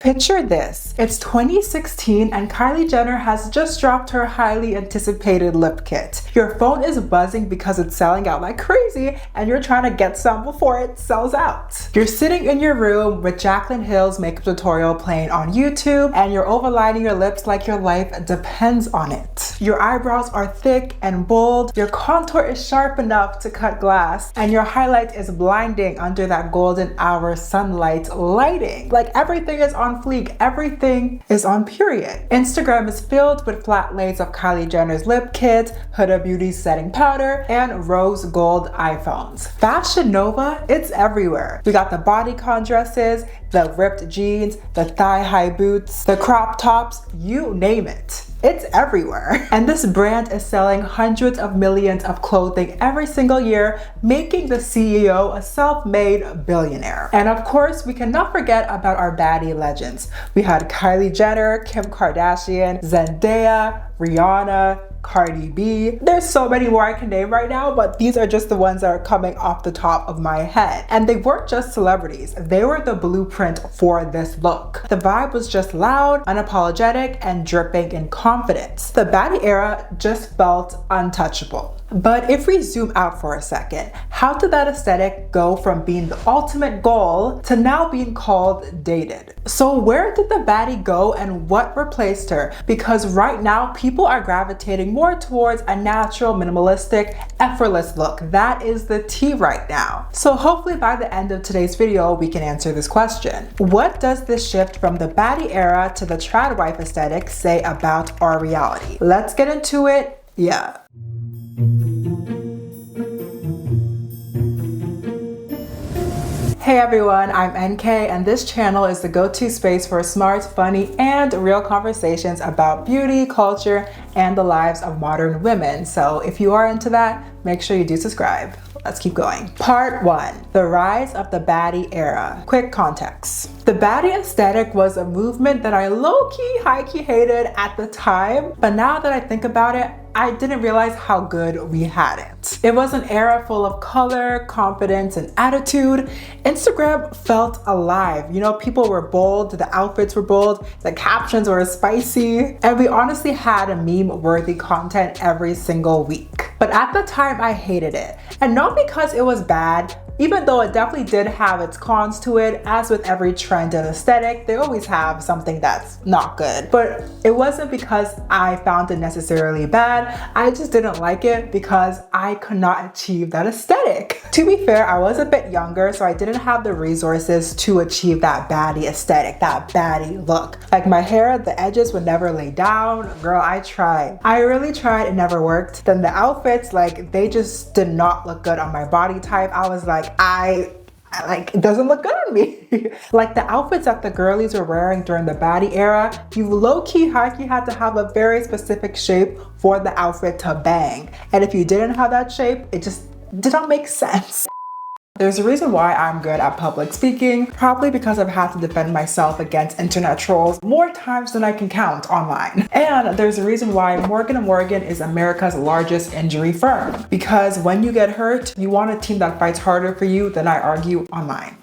Picture this. It's 2016 and Kylie Jenner has just dropped her highly anticipated lip kit. Your phone is buzzing because it's selling out like crazy and you're trying to get some before it sells out. You're sitting in your room with Jaclyn Hill's makeup tutorial playing on YouTube and you're overlining your lips like your life depends on it. Your eyebrows are thick and bold, your contour is sharp enough to cut glass, and your highlight is blinding under that golden hour sunlight lighting. Like everything is on fleek, everything is on period. Instagram is filled with flat lays of Kylie Jenner's lip kit, Huda Beauty's setting powder, and rose gold iPhones. Fashion Nova, it's everywhere. We got the bodycon dresses, the ripped jeans, the thigh-high boots, the crop tops, you name it. It's everywhere. And this brand is selling hundreds of millions of clothing every single year, making the CEO a self-made billionaire. And of course, we cannot forget about our baddie legends. We had Kylie Jenner, Kim Kardashian, Zendaya, Rihanna, Cardi B. There's so many more I can name right now, but these are just the ones that are coming off the top of my head. And they weren't just celebrities, they were the blueprint for this look. The vibe was just loud, unapologetic, and dripping in confidence. The baddie era just felt untouchable. But if we zoom out for a second, how did that aesthetic go from being the ultimate goal to now being called dated? So where did the baddie go and what replaced her? Because right now, people are gravitating more towards a natural, minimalistic, effortless look. That is the tea right now. So hopefully by the end of today's video, we can answer this question. What does this shift from the baddie era to the tradwife aesthetic say about our reality? Let's get into it. Yeah. Hey everyone, I'm NK and this channel is the go-to space for smart, funny, and real conversations about beauty, culture, and the lives of modern women. So if you are into that, make sure you do subscribe. Let's keep going. Part 1. The rise of the baddie era. Quick context. The baddie aesthetic was a movement that I low-key, high-key hated at the time, but now that I think about it, I didn't realize how good we had it. It was an era full of color, confidence, and attitude. Instagram felt alive. You know, people were bold, the outfits were bold, the captions were spicy, and we honestly had a meme-worthy content every single week. But at the time, I hated it. And not because it was bad, even though it definitely did have its cons to it. As with every trend and aesthetic, they always have something that's not good. But it wasn't because I found it necessarily bad. I just didn't like it because I could not achieve that aesthetic. To be fair, I was a bit younger, so I didn't have the resources to achieve that baddie aesthetic, that baddie look. Like my hair, the edges would never lay down. Girl, I tried. I really tried, it never worked. Then the outfits, like they just did not look good on my body type. I was like, it doesn't look good on me. Like the outfits that the girlies were wearing during the baddie era, you low-key, high-key had to have a very specific shape for the outfit to bang. And if you didn't have that shape, it just did not make sense. There's a reason why I'm good at public speaking, probably because I've had to defend myself against internet trolls more times than I can count online. And there's a reason why Morgan & Morgan is America's largest injury firm. Because when you get hurt, you want a team that fights harder for you than I argue online.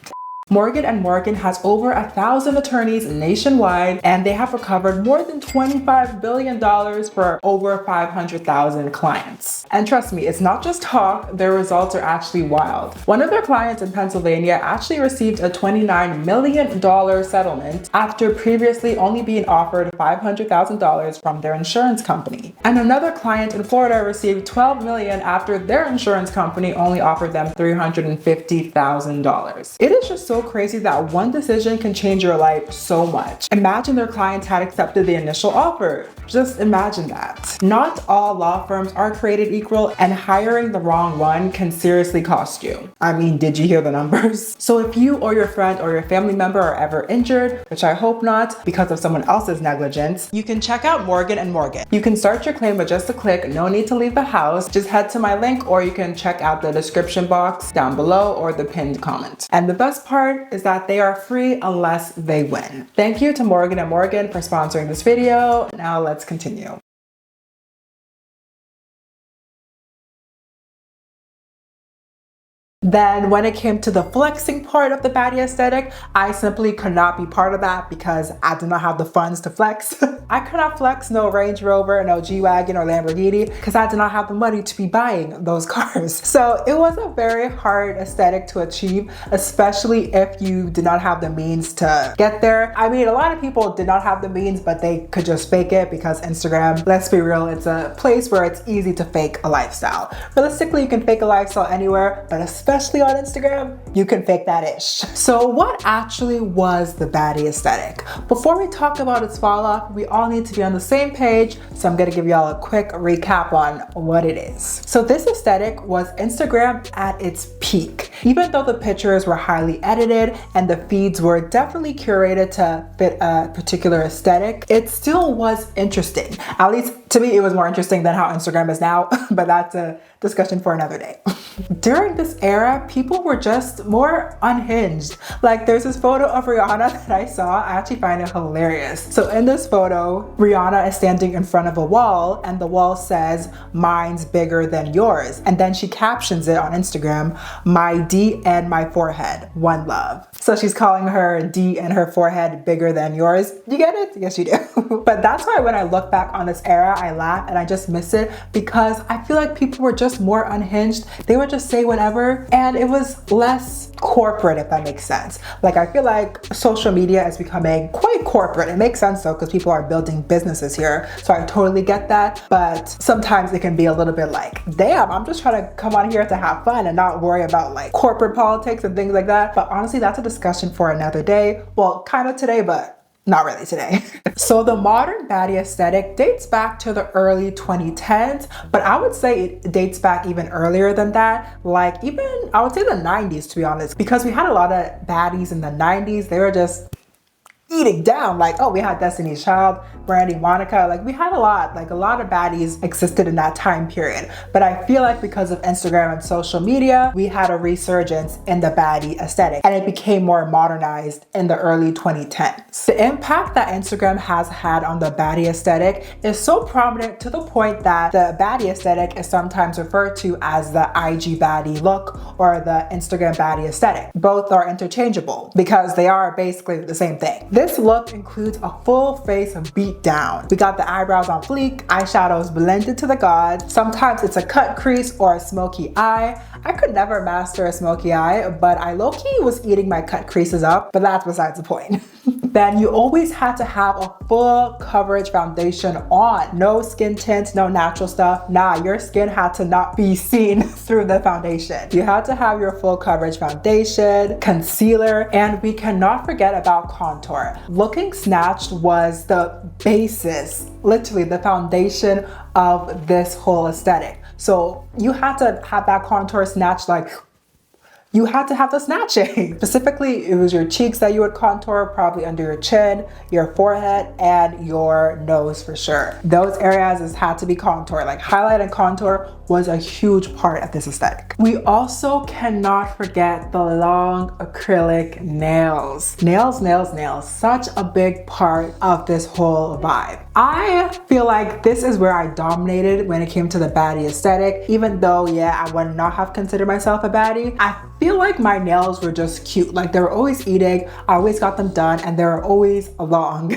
Morgan & Morgan has over 1,000 attorneys nationwide, and they have recovered more than $25 billion for over 500,000 clients. And trust me, it's not just talk, their results are actually wild. One of their clients in Pennsylvania actually received a $29 million settlement after previously only being offered $500,000 from their insurance company. And another client in Florida received $12 million after their insurance company only offered them $350,000. It is just so crazy that one decision can change your life so much. Imagine their clients had accepted the initial offer. Just imagine that. Not all law firms are created equal, and hiring the wrong one can seriously cost you. I mean, did you hear the numbers? So if you or your friend or your family member are ever injured, which I hope not, because of someone else's negligence, you can check out Morgan & Morgan. You can start your claim with just a click, no need to leave the house. Just head to my link, or you can check out the description box down below or the pinned comment. And the best part is that they are free unless they win. Thank you to Morgan & Morgan for sponsoring this video. Now let's continue. Then when it came to the flexing part of the baddie aesthetic, I simply could not be part of that because I did not have the funds to flex. I could not flex no Range Rover, no G-Wagon or Lamborghini because I did not have the money to be buying those cars. So it was a very hard aesthetic to achieve, especially if you did not have the means to get there. I mean, a lot of people did not have the means, but they could just fake it because Instagram, let's be real, it's a place where it's easy to fake a lifestyle. Realistically, you can fake a lifestyle anywhere, but especially on Instagram, you can fake that ish. So what actually was the baddie aesthetic? Before we talk about its fall off, we all need to be on the same page, so I'm gonna give y'all a quick recap on what it is. So this aesthetic was Instagram at its peak. Even though the pictures were highly edited and the feeds were definitely curated to fit a particular aesthetic, it still was interesting. At least to me, it was more interesting than how Instagram is now, but that's a discussion for another day. During this era, people were just more unhinged. Like there's this photo of Rihanna that I saw, I actually find it hilarious. So in this photo, Rihanna is standing in front of a wall and the wall says, "Mine's bigger than yours." And then she captions it on Instagram, "My D and my forehead, one love." So she's calling her D and her forehead bigger than yours. You get it? Yes, you do. But that's why when I look back on this era, I laugh and I just miss it because I feel like people were just more unhinged. They would just say whatever and it was less corporate, if that makes sense. Like I feel like social media is becoming quite corporate. It makes sense though because people are building businesses here. So I totally get that. But sometimes it can be a little bit like, damn, I'm just trying to come on here to have fun and not worry about like corporate politics and things like that. But honestly, that's a discussion for another day. Well, kind of today, but not really today. So the modern baddie aesthetic dates back to the early 2010s, but I would say it dates back even earlier than that. Like even, I would say the 90s to be honest, because we had a lot of baddies in the 90s. They were just eating down. Like, oh, we had Destiny's Child, Brandy, Monica, like we had a lot of baddies existed in that time period. But I feel like because of Instagram and social media, we had a resurgence in the baddie aesthetic and it became more modernized in the early 2010s. The impact that Instagram has had on the baddie aesthetic is so prominent to the point that the baddie aesthetic is sometimes referred to as the IG baddie look or the Instagram baddie aesthetic. Both are interchangeable because they are basically the same thing. This look includes a full face beat down. We got the eyebrows on fleek, eyeshadows blended to the gods. Sometimes it's a cut crease or a smoky eye. I could never master a smoky eye, but I low-key was eating my cut creases up, but that's besides the point. Then you always had to have a full coverage foundation on. No skin tints, no natural stuff. Nah, your skin had to not be seen through the foundation. You had to have your full coverage foundation, concealer, and we cannot forget about contour. Looking snatched was the basis, literally the foundation of this whole aesthetic. So you had to have that contour snatched, like you had to have the snatching. Specifically, it was your cheeks that you would contour, probably under your chin, your forehead, and your nose for sure. Those areas had to be contoured. Like highlight and contour was a huge part of this aesthetic. We also cannot forget the long acrylic nails. Nails, such a big part of this whole vibe. I feel like this is where I dominated when it came to the baddie aesthetic. Even though, yeah, I would not have considered myself a baddie, I feel like my nails were just cute. Like they were always eating, I always got them done, and they were always long.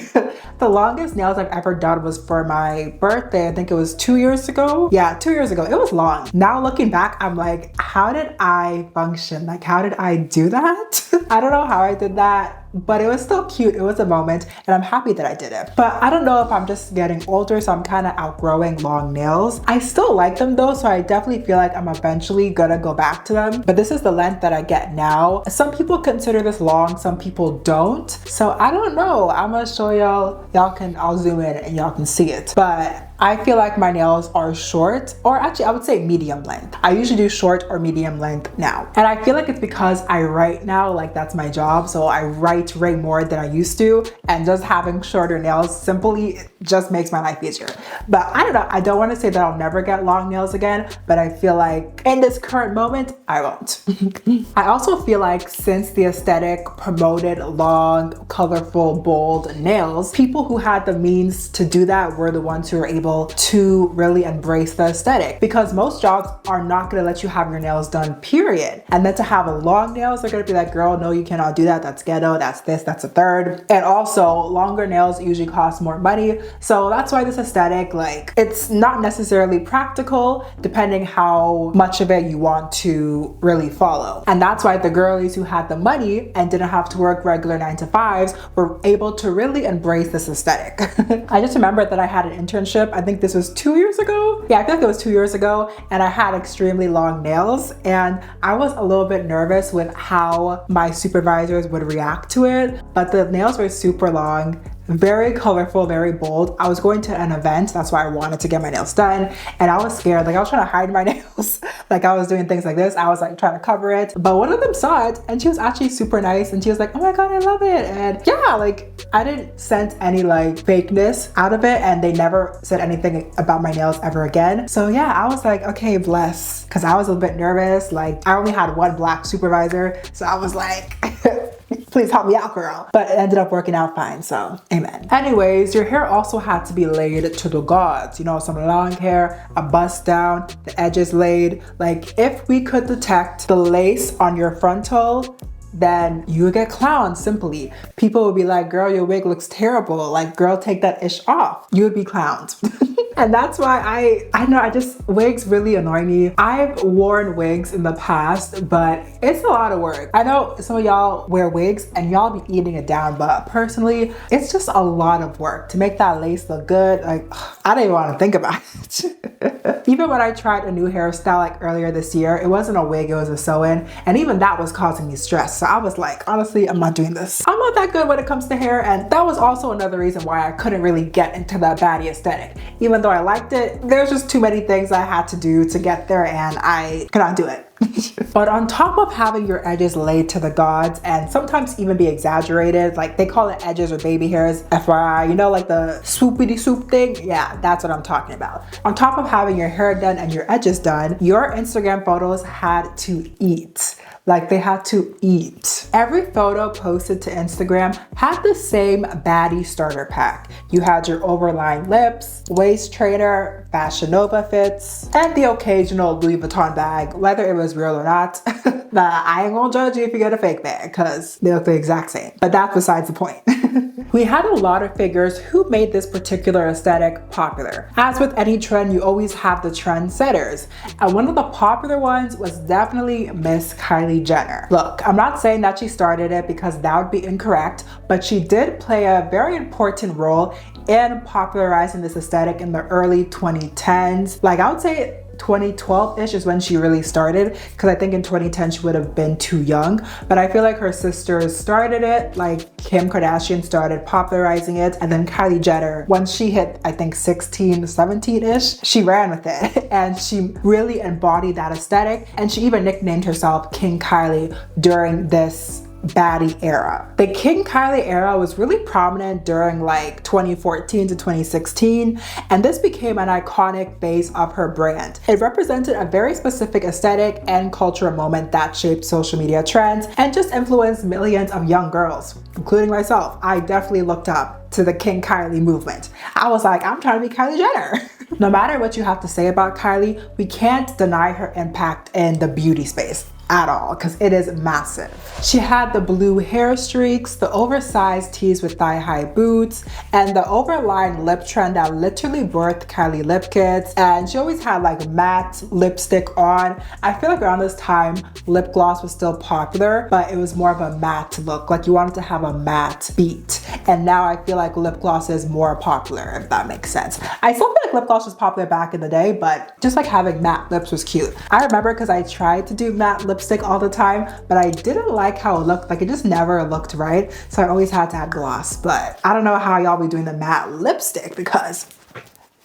The longest nails I've ever done was for my birthday. I think it was 2 years ago. Yeah, 2 years ago. It was long. Now looking back, I'm like, how did I function? Like, how did I do that? I don't know how I did that, but it was still cute. It was a moment and I'm happy that I did it. But I don't know if I'm just getting older, so I'm kind of outgrowing long nails. I still like them though, so I definitely feel like I'm eventually gonna go back to them. But this is the length that I get now. Some people consider this long, some people don't. So I don't know. I'm gonna show y'all. I'll zoom in and y'all can see it. But I feel like my nails are short, or actually I would say medium length. I usually do short or medium length now. And I feel like it's because I write now, like that's my job. So I write way more than I used to. And just having shorter nails simply just makes my life easier. But I don't know, I don't want to say that I'll never get long nails again, but I feel like in this current moment, I won't. I also feel like since the aesthetic promoted long, colorful, bold nails, people who had the means to do that were the ones who were able able to really embrace the aesthetic, because most jobs are not going to let you have your nails done, period. And then to have long nails, they're going to be like, girl, no, you cannot do that. That's ghetto. That's this, that's a third. And also longer nails usually cost more money. So that's why this aesthetic, like, it's not necessarily practical depending how much of it you want to really follow. And that's why the girlies who had the money and didn't have to work regular 9-to-5s were able to really embrace this aesthetic. I just remember that I had an internship, I think this was 2 years ago. Yeah, I feel like it was 2 years ago, and I had extremely long nails, and I was a little bit nervous with how my supervisors would react to it, but the nails were super long, very colorful, very bold. I was going to an event, that's why I wanted to get my nails done, and I was scared. Like, I was trying to hide my nails. Like, I was doing things like this. I was like trying to cover it, but one of them saw it and she was actually super nice, and she was like, oh my god, I love it. And yeah, like, I didn't sense any like fakeness out of it, and they never said anything about my nails ever again. So yeah, I was like, okay, bless, because I was a bit nervous. Like, I only had one black supervisor, so I was like please help me out, girl. But it ended up working out fine, so amen. Anyways, your hair also had to be laid to the gods. You know, some long hair, a bust down, the edges laid. Like, if we could detect the lace on your frontal, then you would get clowned simply. People would be like, girl, your wig looks terrible. Like, girl, take that ish off. You would be clowned. And that's why wigs really annoy me. I've worn wigs in the past, but it's a lot of work. I know some of y'all wear wigs and y'all be eating it down, but personally, it's just a lot of work to make that lace look good. Like, I don't even want to think about it. Even when I tried a new hairstyle like earlier this year, it wasn't a wig, it was a sew-in, and even that was causing me stress. So I was like, honestly, I'm not doing this. I'm not that good when it comes to hair, and that was also another reason why I couldn't really get into that baddie aesthetic. Even though I liked it, there's just too many things I had to do to get there, and I could not do it. But on top of having your edges laid to the gods and sometimes even be exaggerated, like they call it edges or baby hairs, FYI, you know, like the swoopity swoop thing? Yeah, that's what I'm talking about. On top of having your hair done and your edges done, your Instagram photos had to eat. Like, they had to eat. Every photo posted to Instagram had the same baddie starter pack. You had your overlined lips, waist trainer, Fashion Nova fits, and the occasional Louis Vuitton bag, whether it was real or not. Nah, I ain't gonna judge you if you get a fake bag, because they look the exact same. But that's besides the point. We had a lot of figures who made this particular aesthetic popular. As with any trend, you always have the trendsetters. And one of the popular ones was definitely Miss Kylie Jenner. Look, I'm not saying that she started it, because that would be incorrect, but she did play a very important role in popularizing this aesthetic in the early 2010s. Like, I would say 2012-ish is when she really started, because I think in 2010 she would have been too young, but I feel like her sisters started it, like Kim Kardashian started popularizing it, and then Kylie Jenner, once she hit, I think 16, 17-ish, she ran with it, and she really embodied that aesthetic, and she even nicknamed herself King Kylie during this baddie era. The King Kylie era was really prominent during like 2014 to 2016, and this became an iconic phase of her brand. It represented a very specific aesthetic and cultural moment that shaped social media trends and just influenced millions of young girls, including myself. I definitely looked up to the King Kylie movement. I was like, I'm trying to be Kylie Jenner. No matter what you have to say about Kylie, we can't deny her impact in the beauty space at all, because it is massive. She had the blue hair streaks, the oversized tees with thigh-high boots, and the overlined lip trend that literally birthed Kylie lip kits. And she always had like matte lipstick on. I feel like around this time, lip gloss was still popular, but it was more of a matte look. Like, you wanted to have a matte beat. And now I feel like lip gloss is more popular, if that makes sense. I still feel like lip gloss was popular back in the day, but just like having matte lips was cute. I remember because I tried to do matte lipstick all the time, but I didn't like how it looked. Like, it just never looked right, so I always had to add gloss. But I don't know how y'all be doing the matte lipstick, because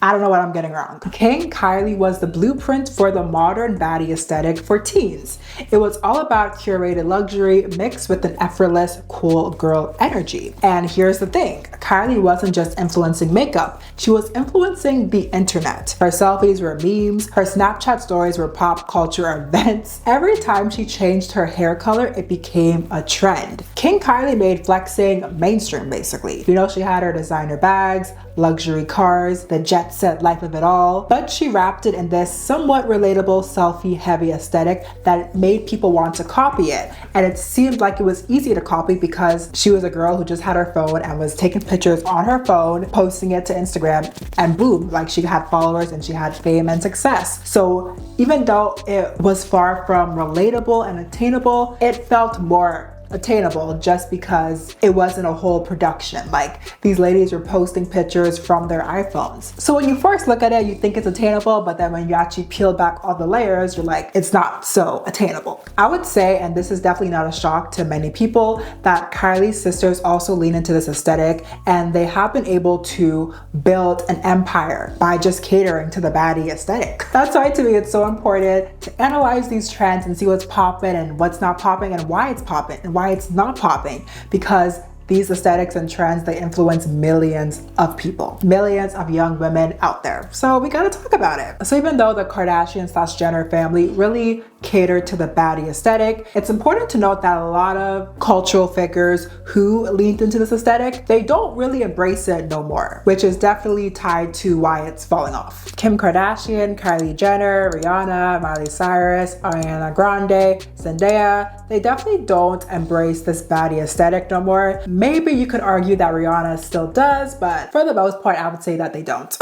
I don't know what I'm getting wrong. King Kylie was the blueprint for the modern baddie aesthetic for teens. It was all about curated luxury mixed with an effortless, cool girl energy. And here's the thing, Kylie wasn't just influencing makeup, she was influencing the internet. Her selfies were memes, her Snapchat stories were pop culture events. Every time she changed her hair color, it became a trend. King Kylie made flexing mainstream, basically. You know, she had her designer bags, luxury cars, the jet jet set life of it all, but she wrapped it in this somewhat relatable selfie heavy aesthetic that made people want to copy it. And it seemed like it was easy to copy because she was a girl who just had her phone and was taking pictures on her phone, posting it to Instagram, and boom, like she had followers and she had fame and success. So even though it was far from relatable and attainable, it felt more attainable just because it wasn't a whole production. Like, these ladies were posting pictures from their iPhones. So when you first look at it, you think it's attainable, but then when you actually peel back all the layers, you're like, it's not so attainable. I would say, and this is definitely not a shock to many people, that Kylie's sisters also lean into this aesthetic, and they have been able to build an empire by just catering to the baddie aesthetic. That's why to me it's so important to analyze these trends and see what's popping and what's not popping and why it's popping and why it's not popping, because these aesthetics and trends, they influence millions of people, millions of young women out there. So we gotta talk about it. So even though the Kardashian/Jenner family really catered to the baddie aesthetic, it's important to note that a lot of cultural figures who leaned into this aesthetic, they don't really embrace it no more, which is definitely tied to why it's falling off. Kim Kardashian, Kylie Jenner, Rihanna, Miley Cyrus, Ariana Grande, Zendaya, they definitely don't embrace this baddie aesthetic no more. Maybe you could argue that Rihanna still does, but for the most part, I would say that they don't.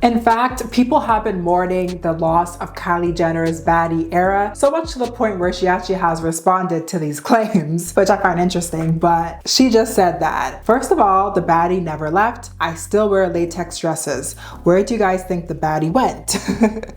In fact, people have been mourning the loss of Kylie Jenner's baddie era, so much to the point where she actually has responded to these claims, which I find interesting, but she just said that, first of all, the baddie never left. I still wear latex dresses. Where do you guys think the baddie went?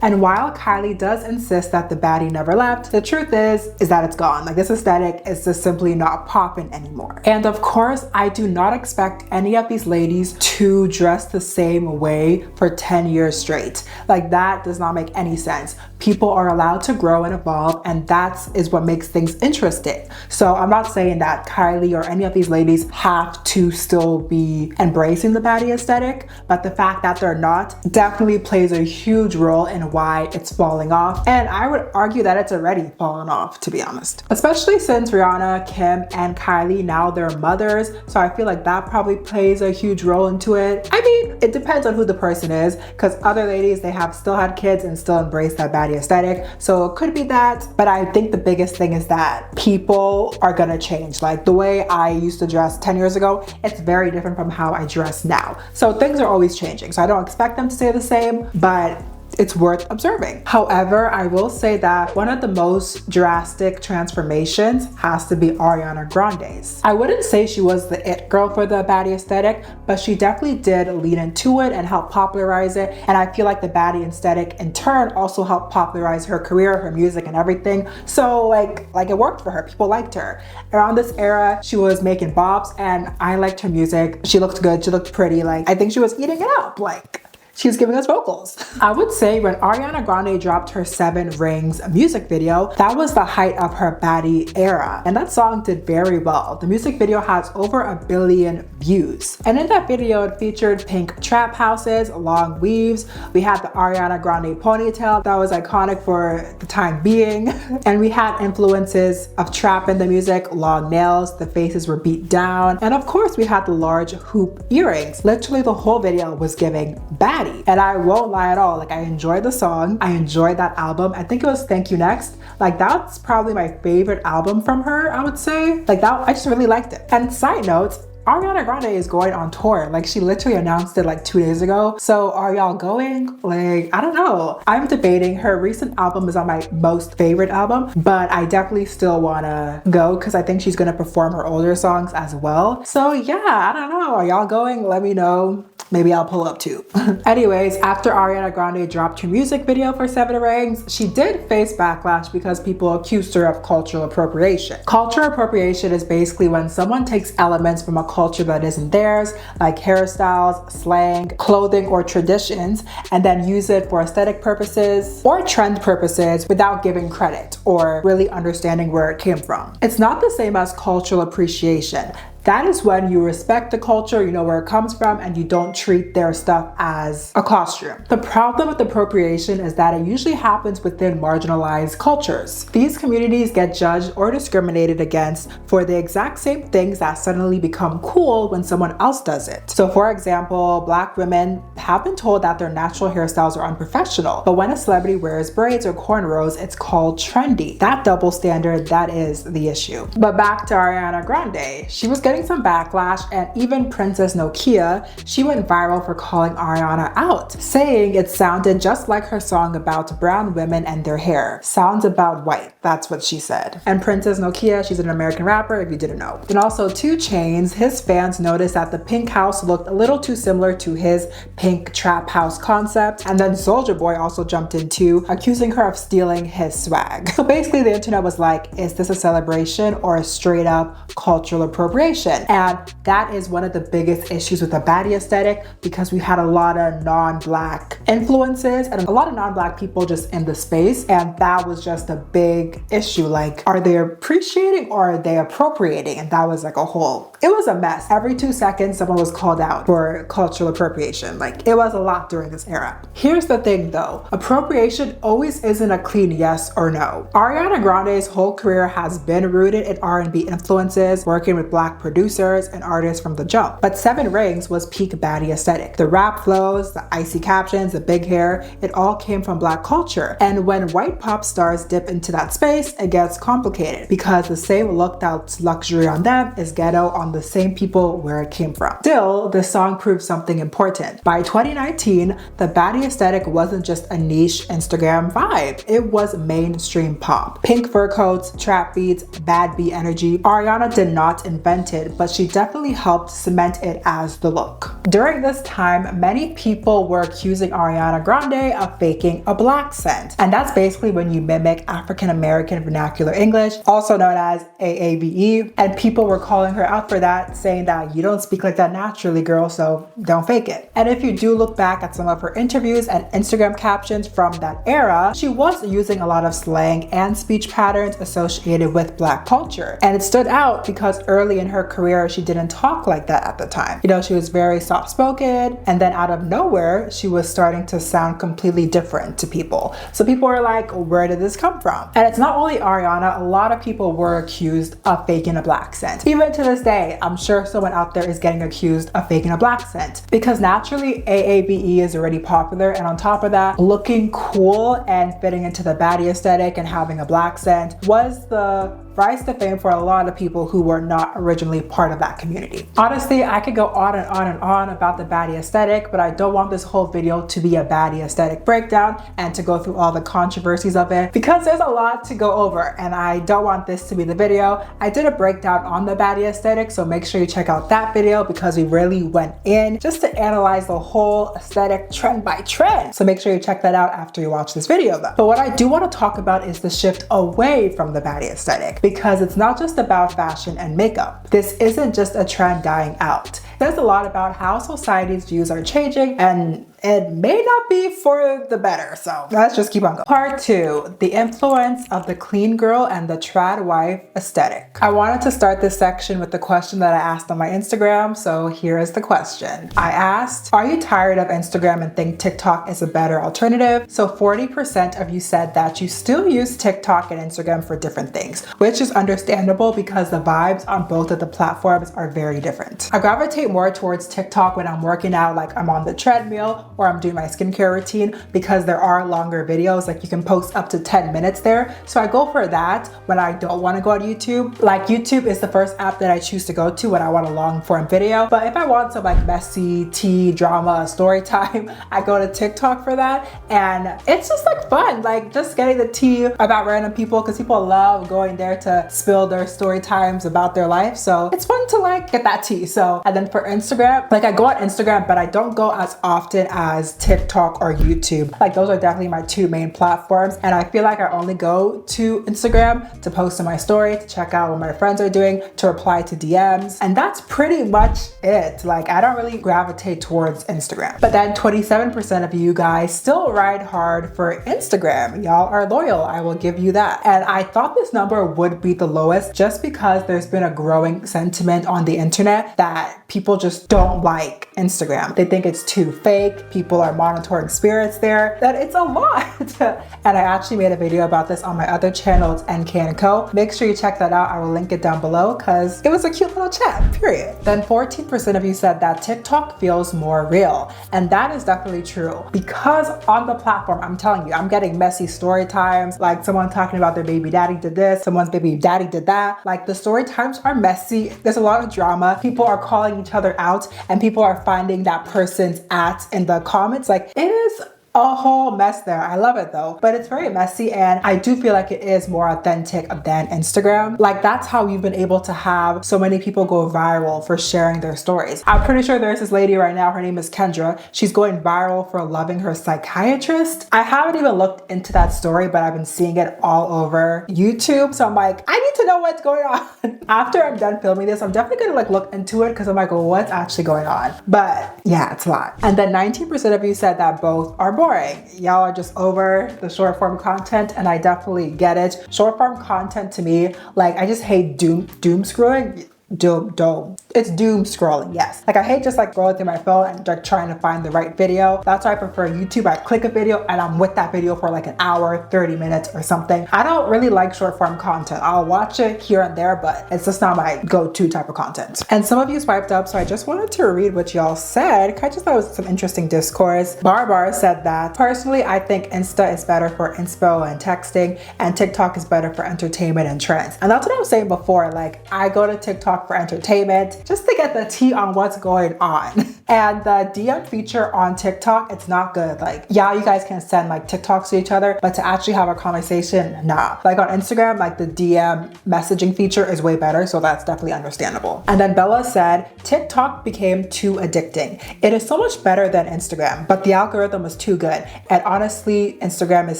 And while Kylie does insist that the baddie never left, the truth is that it's gone. Like, this aesthetic is just simply not popping anymore. And of course, I do not expect any of these ladies to dress the same way for 10 years straight. Like, that does not make any sense. People are allowed to grow and evolve, and that is what makes things interesting. So I'm not saying that Kylie or any of these ladies have to still be embracing the baddie aesthetic, but the fact that they're not definitely plays a huge role in why it's falling off. And I would argue that it's already fallen off, to be honest. Especially since Rihanna, Kim, and Kylie, now they're mothers, so I feel like that probably plays a huge role into it. I mean, it depends on who the person is, because other ladies, they have still had kids and still embrace that baddie aesthetic. So it could be that, but I think the biggest thing is that people are gonna change. Like, the way I used to dress 10 years ago, it's very different from how I dress now. So things are always changing. So I don't expect them to stay the same, but it's worth observing. However, I will say that one of the most drastic transformations has to be Ariana Grande's. I wouldn't say she was the it girl for the baddie aesthetic, but she definitely did lean into it and help popularize it. And I feel like the baddie aesthetic in turn also helped popularize her career, her music, and everything. So like it worked for her. People liked her. Around this era, she was making bops, and I liked her music. She looked good. She looked pretty. Like, I think she was eating it up. Like, she was giving us vocals. I would say when Ariana Grande dropped her 7 Rings music video, that was the height of her baddie era. And that song did very well. The music video has over 1 billion views. And in that video, it featured pink trap houses, long weaves. We had the Ariana Grande ponytail that was iconic for the time being. And we had influences of trap in the music, long nails, the faces were beat down. And of course, we had the large hoop earrings. Literally the whole video was giving baddie. And I won't lie at all, like, I enjoyed the song. I enjoyed that album. I think it was Thank You Next. Like, that's probably my favorite album from her, I would say. Like, that, I just really liked it. And side note, Ariana Grande is going on tour. Like, she literally announced it like 2 days ago. So are y'all going? Like, I don't know. I'm debating. Her recent album is on my most favorite album, but I definitely still wanna go because I think she's gonna perform her older songs as well. So yeah, I don't know. Are y'all going? Let me know. Maybe I'll pull up too. Anyways, after Ariana Grande dropped her music video for 7 Rings, she did face backlash because people accused her of cultural appropriation. Cultural appropriation is basically when someone takes elements from a culture that isn't theirs, like hairstyles, slang, clothing, or traditions, and then use it for aesthetic purposes or trend purposes without giving credit or really understanding where it came from. It's not the same as cultural appreciation. That is when you respect the culture, you know where it comes from, and you don't treat their stuff as a costume. The problem with appropriation is that it usually happens within marginalized cultures. These communities get judged or discriminated against for the exact same things that suddenly become cool when someone else does it. So for example, Black women have been told that their natural hairstyles are unprofessional, but when a celebrity wears braids or cornrows, it's called trendy. That double standard, that is the issue. But back to Ariana Grande. She was getting some backlash, and even Princess Nokia, she went viral for calling Ariana out, saying it sounded just like her song about brown women and their hair. Sounds about white, that's what she said. And Princess Nokia, she's an American rapper if you didn't know. And also 2 Chainz, his fans noticed that the pink house looked a little too similar to his pink trap house concept. And then Soulja Boy also jumped in too, accusing her of stealing his swag. So basically the internet was like, is this a celebration or a straight up cultural appropriation? And that is one of the biggest issues with the Baddie aesthetic, because we had a lot of non-Black influences and a lot of non-Black people just in the space, and that was just a big issue. Like, are they appreciating or are they appropriating? And that was like it was a mess. Every 2 seconds someone was called out for cultural appropriation. Like, it was a lot during this era. Here's the thing though, appropriation always isn't a clean yes or no. Ariana Grande's whole career has been rooted in R&B influences, working with Black producers and artists from the jump. But 7 Rings was peak Baddie aesthetic. The rap flows, the icy captions, the big hair, it all came from Black culture. And when white pop stars dip into that space, it gets complicated, because the same look that's luxury on them is ghetto on the same people where it came from. Still, this song proves something important. By 2019, the Baddie aesthetic wasn't just a niche Instagram vibe, it was mainstream pop. Pink fur coats, trap beats, bad beat energy. Ariana did not invent it, but she definitely helped cement it as the look. During this time, many people were accusing Ariana Grande of faking a Black accent. And that's basically when you mimic African American vernacular English, also known as AAVE. And people were calling her out for that, saying that you don't speak like that naturally, girl, so don't fake it. And if you do look back at some of her interviews and Instagram captions from that era, she was using a lot of slang and speech patterns associated with Black culture. And it stood out because early in her career, she didn't talk like that at the time. You know, she was very soft-spoken, and then out of nowhere, she was starting to sound completely different to people. So people were like, where did this come from? And it's not only Ariana, a lot of people were accused of faking a Black accent. Even to this day, I'm sure someone out there is getting accused of faking a Black accent, because naturally AAVE is already popular, and on top of that, looking cool and fitting into the Baddie aesthetic and having a Black accent was the rise to fame for a lot of people who were not originally part of that community. Honestly, I could go on and on and on about the Baddie aesthetic, but I don't want this whole video to be a Baddie aesthetic breakdown and to go through all the controversies of it, because there's a lot to go over and I don't want this to be the video. I did a breakdown on the Baddie aesthetic, so make sure you check out that video because we really went in just to analyze the whole aesthetic trend by trend. So make sure you check that out after you watch this video though. But what I do want to talk about is the shift away from the Baddie aesthetic, because it's not just about fashion and makeup. This isn't just a trend dying out. There's a lot about how society's views are changing, and it may not be for the better, so let's just keep on going. Part 2, the influence of the clean girl and the trad wife aesthetic. I wanted to start this section with the question that I asked on my Instagram, so here is the question. I asked, are you tired of Instagram and think TikTok is a better alternative? So 40% of you said that you still use TikTok and Instagram for different things, which is understandable because the vibes on both of the platforms are very different. I gravitate more towards TikTok when I'm working out, like I'm on the treadmill or I'm doing my skincare routine, because there are longer videos, like you can post up to 10 minutes there. So I go for that when I don't want to go on YouTube. Like YouTube is the first app that I choose to go to when I want a long form video. But if I want some like messy tea, drama, story time, I go to TikTok for that. And it's just like fun, like just getting the tea about random people, because people love going there to spill their story times about their life. So it's fun to like get that tea. So, and then for Instagram, like I go on Instagram, but I don't go as often as as TikTok or YouTube. Like those are definitely my two main platforms. And I feel like I only go to Instagram to post in my story, to check out what my friends are doing, to reply to DMs. And that's pretty much it. Like I don't really gravitate towards Instagram. But then 27% of you guys still ride hard for Instagram. Y'all are loyal, I will give you that. And I thought this number would be the lowest just because there's been a growing sentiment on the internet that people just don't like Instagram. They think it's too fake. People are monitoring spirits there, that it's a lot. And I actually made a video about this on my other channel, it's NK & Co. Make sure you check that out. I will link it down below because it was a cute little chat, period. Then 14% of you said that TikTok feels more real. And that is definitely true because on the platform, I'm telling you, I'm getting messy story times, like someone talking about their baby daddy did this, someone's baby daddy did that. Like the story times are messy. There's a lot of drama. People are calling each other out and people are finding that person's at in the comments. Like it is a whole mess there. I love it though, but it's very messy and I do feel like it is more authentic than Instagram. Like that's how we've been able to have so many people go viral for sharing their stories. I'm pretty sure there's this lady right now, her name is Kendra. She's going viral for loving her psychiatrist. I haven't even looked into that story, but I've been seeing it all over YouTube. So I'm like, I need to know what's going on. After I'm done filming this, I'm definitely gonna like look into it because I'm like, well, what's actually going on? But yeah, it's a lot. And then 19% of you said that both are boring. Y'all are just over the short form content and I definitely get it. Short form content to me, like I just hate doom scrolling. It's doom scrolling, yes. Like I hate just like scrolling through my phone and like trying to find the right video. That's why I prefer YouTube. I click a video and I'm with that video for like an hour, 30 minutes or something. I don't really like short form content. I'll watch it here and there, but it's just not my go-to type of content. And some of you swiped up, so I just wanted to read what y'all said. I just thought it was some interesting discourse. Barbar said that, personally, I think Insta is better for inspo and texting and TikTok is better for entertainment and trends. And that's what I was saying before. Like I go to TikTok for entertainment, just to get the tea on what's going on. And the DM feature on TikTok, it's not good. Like, yeah, you guys can send like TikToks to each other, but to actually have a conversation, nah. Like on Instagram, like the DM messaging feature is way better, so that's definitely understandable. And then Bella said, TikTok became too addicting. It is so much better than Instagram, but the algorithm was too good. And honestly, Instagram is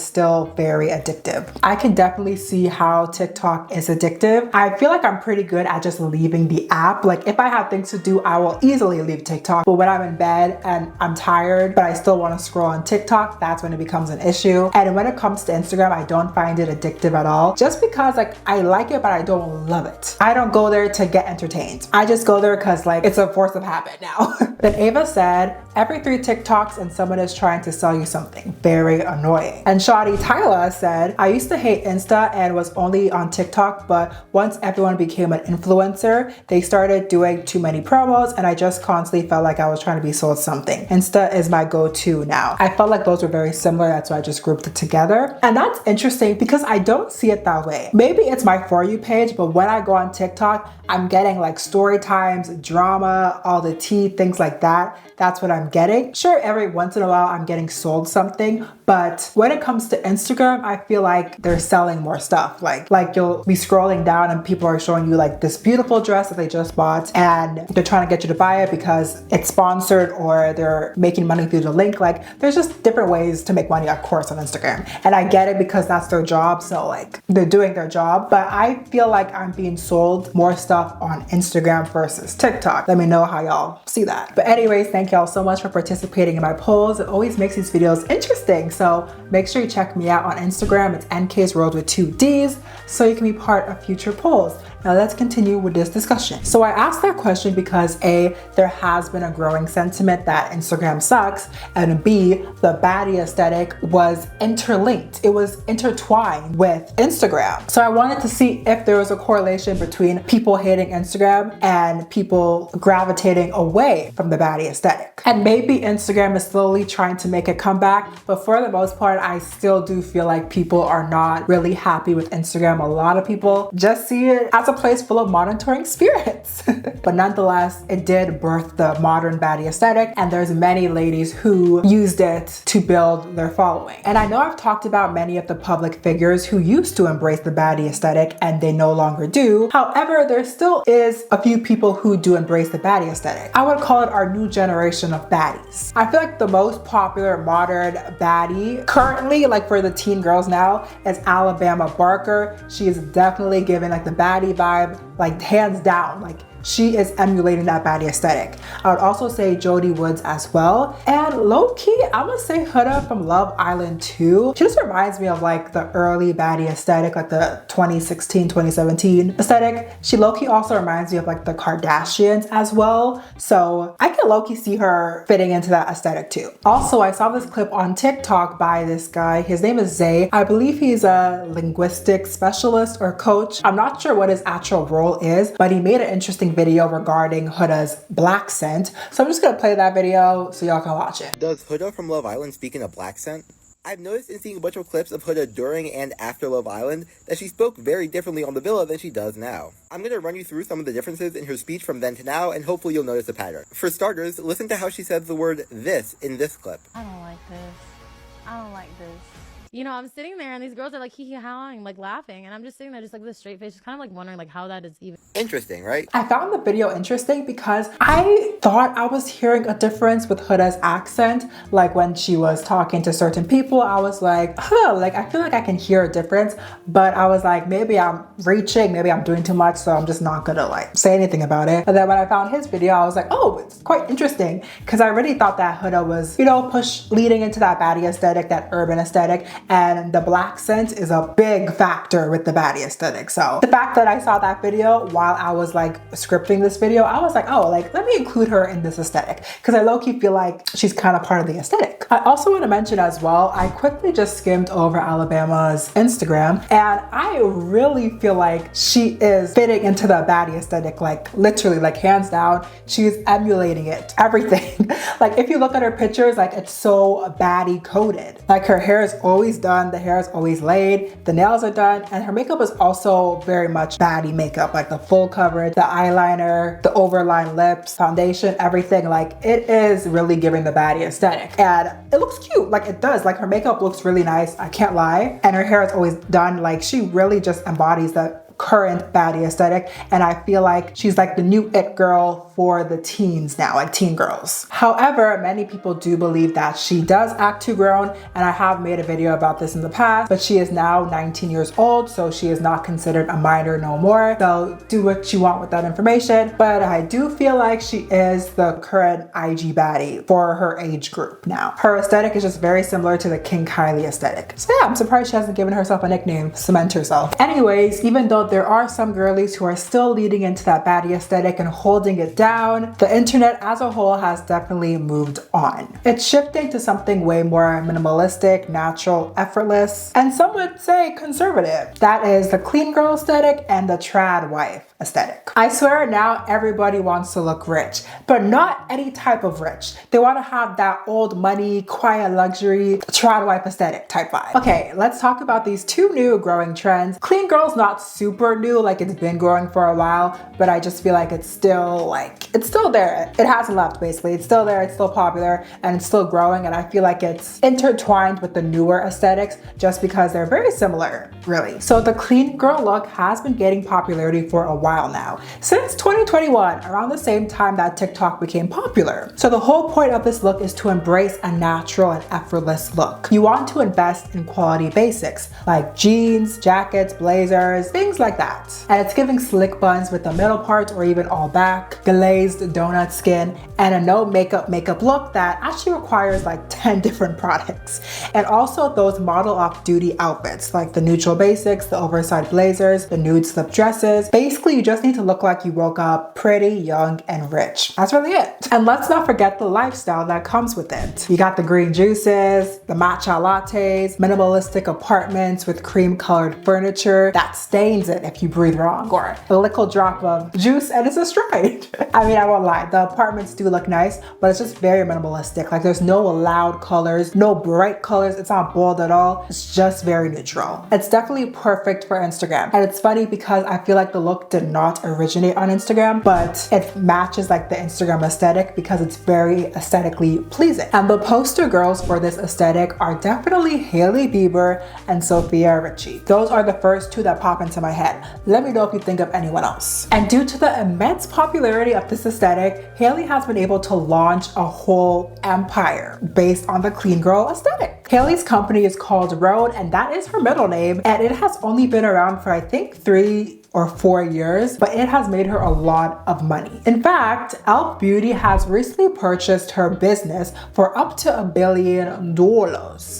still very addictive. I can definitely see how TikTok is addictive. I feel like I'm pretty good at just leaving the app. Like if I have things to do, I will easily leave TikTok. But when I'm in bed and I'm tired, but I still want to scroll on TikTok, that's when it becomes an issue. And when it comes to Instagram, I don't find it addictive at all. Just because like I like it, but I don't love it. I don't go there to get entertained. I just go there because like it's a force of habit now. Then Ava said, every 3 TikToks and someone is trying to sell you something. Very annoying. And Shadi Tyla said, I used to hate Insta and was only on TikTok, but once everyone became an influencer, they started doing too many promos and I just constantly felt like I was trying to be sold something. Insta is my go-to now. I felt like those were very similar, that's why I just grouped it together. And that's interesting because I don't see it that way. Maybe it's my For You page, but when I go on TikTok, I'm getting like story times, drama, all the tea, things like that. That's what I'm getting. Sure, every once in a while I'm getting sold something, but when it comes to Instagram, I feel like they're selling more stuff. Like you'll be scrolling down and people are showing you like this beautiful dress that they just bought and they're trying to get you to buy it because it's sponsored or they're making money through the link. Like there's just different ways to make money, of course, on Instagram. And I get it because that's their job. So like they're doing their job, but I feel like I'm being sold more stuff on Instagram versus TikTok. Let me know how y'all see that. But anyways, thank y'all so much for participating in my polls. It always makes these videos interesting. So make sure you check me out on Instagram. It's NK's World with 2 Ds so you can be part of future polls. Now let's continue with this discussion. So I asked that question because A, there has been a growing sentiment that Instagram sucks, and B, the baddie aesthetic was interlinked. It was intertwined with Instagram. So I wanted to see if there was a correlation between people hating Instagram and people gravitating away from the baddie aesthetic. And maybe Instagram is slowly trying to make a comeback, but for the most part, I still do feel like people are not really happy with Instagram. A lot of people just see it as as a place full of monitoring spirits. But nonetheless, it did birth the modern baddie aesthetic, and there's many ladies who used it to build their following. And I know I've talked about many of the public figures who used to embrace the baddie aesthetic and they no longer do. However, there still is a few people who do embrace the baddie aesthetic. I would call it our new generation of baddies. I feel like the most popular modern baddie currently, like for the teen girls now, is Alabama Barker. She is definitely giving like the baddie vibe, like hands down. Like she is emulating that baddie aesthetic. I would also say Jodie Woods as well. And low-key, I'm gonna say Huda from Love Island too. She just reminds me of like the early baddie aesthetic, like the 2016, 2017 aesthetic. She low-key also reminds me of like the Kardashians as well. So I can low-key see her fitting into that aesthetic too. Also, I saw this clip on TikTok by this guy. His name is Zay. I believe he's a linguistic specialist or coach. I'm not sure what his actual role is, but he made an interesting video regarding Huda's black scent. So I'm just gonna play that video so y'all can watch it. Does Huda from Love Island speak in a black scent? I've noticed in seeing a bunch of clips of Huda during and after Love Island that she spoke very differently on the villa than she does now. I'm gonna run you through some of the differences in her speech from then to now, and hopefully you'll notice a pattern. For starters, listen to how she said the word "this" in this clip. I don't like this. I don't like this. You know, I'm sitting there and these girls are like hee hee hawing, like laughing, and I'm just sitting there just like with a straight face, just kind of like wondering like how that is even. Interesting, right? I found the video interesting because I thought I was hearing a difference with Huda's accent. Like when she was talking to certain people, I was like, like I feel like I can hear a difference, but I was like, maybe I'm reaching, maybe I'm doing too much, so I'm just not gonna like say anything about it. And then when I found his video, I was like, oh, it's quite interesting, because I really thought that Huda was, you know, leading into that baddie aesthetic, that urban aesthetic. And the black scent is a big factor with the baddie aesthetic. So the fact that I saw that video while I was like scripting this video, I was like, oh, like let me include her in this aesthetic, because I low-key feel like she's kind of part of the aesthetic. I also want to mention as well, I quickly just skimmed over Alabama's Instagram, and I really feel like she is fitting into the baddie aesthetic, like literally, like hands down, she's emulating it, everything. Like if you look at her pictures, like it's so baddie coded. Like her hair is always done, the hair is always laid, the nails are done, and her makeup is also very much baddie makeup, like the full coverage, the eyeliner, the overlined lips, foundation, everything. Like it is really giving the baddie aesthetic, and it looks cute. Like it does. Like her makeup looks really nice, I can't lie, and her hair is always done. Like she really just embodies the current baddie aesthetic, and I feel like she's like the new it girl for the teens now, like teen girls. However, many people do believe that she does act too grown, and I have made a video about this in the past, but she is now 19 years old, so she is not considered a minor no more. So do what you want with that information, but I do feel like she is the current IG baddie for her age group now. Her aesthetic is just very similar to the King Kylie aesthetic. So yeah, I'm surprised she hasn't given herself a nickname, cement herself. Anyways, even though there are some girlies who are still leading into that baddie aesthetic and holding it down, the internet as a whole has definitely moved on. It's shifting to something way more minimalistic, natural, effortless, and some would say conservative. That is the clean girl aesthetic and the trad wife aesthetic. I swear now everybody wants to look rich, but not any type of rich. They want to have that old money, quiet luxury, trad wife aesthetic type vibe. Okay, let's talk about these two new growing trends. Clean girl's not super new, like it's been growing for a while, but I just feel like it's still there. It hasn't left basically. It's still there, it's still popular, and it's still growing, and I feel like it's intertwined with the newer aesthetics just because they're very similar, really. So the clean girl look has been gaining popularity for a while now. Since 2021, around the same time that TikTok became popular. So the whole point of this look is to embrace a natural and effortless look. You want to invest in quality basics like jeans, jackets, blazers, things like that. And it's giving slick buns with the middle part or even all back, glazed donut skin, and a no makeup look that actually requires like 10 different products. And also those model off-duty outfits like the neutral basics, the oversized blazers, the nude slip dresses. Basically, you just need to look like you woke up pretty, young, and rich. That's really it. And let's not forget the lifestyle that comes with it. You got the green juices, the matcha lattes, minimalistic apartments with cream-colored furniture that stains it, poison if you breathe wrong, or a little drop of juice and it's a stride. I mean, I won't lie, the apartments do look nice, but it's just very minimalistic. Like there's no loud colors, no bright colors, it's not bold at all. It's just very neutral. It's definitely perfect for Instagram. And it's funny because I feel like the look did not originate on Instagram, but it matches like the Instagram aesthetic because it's very aesthetically pleasing. And the poster girls for this aesthetic are definitely Hailey Bieber and Sofia Richie. Those are the first two that pop into my head. Let me know if you think of anyone else. And due to the immense popularity of this aesthetic, Hailey has been able to launch a whole empire based on the clean girl aesthetic. Hailey's company is called Rhode, and that is her middle name, and it has only been around for I think 3 or 4 years, but it has made her a lot of money. In fact, Elf Beauty has recently purchased her business for up to $1 billion.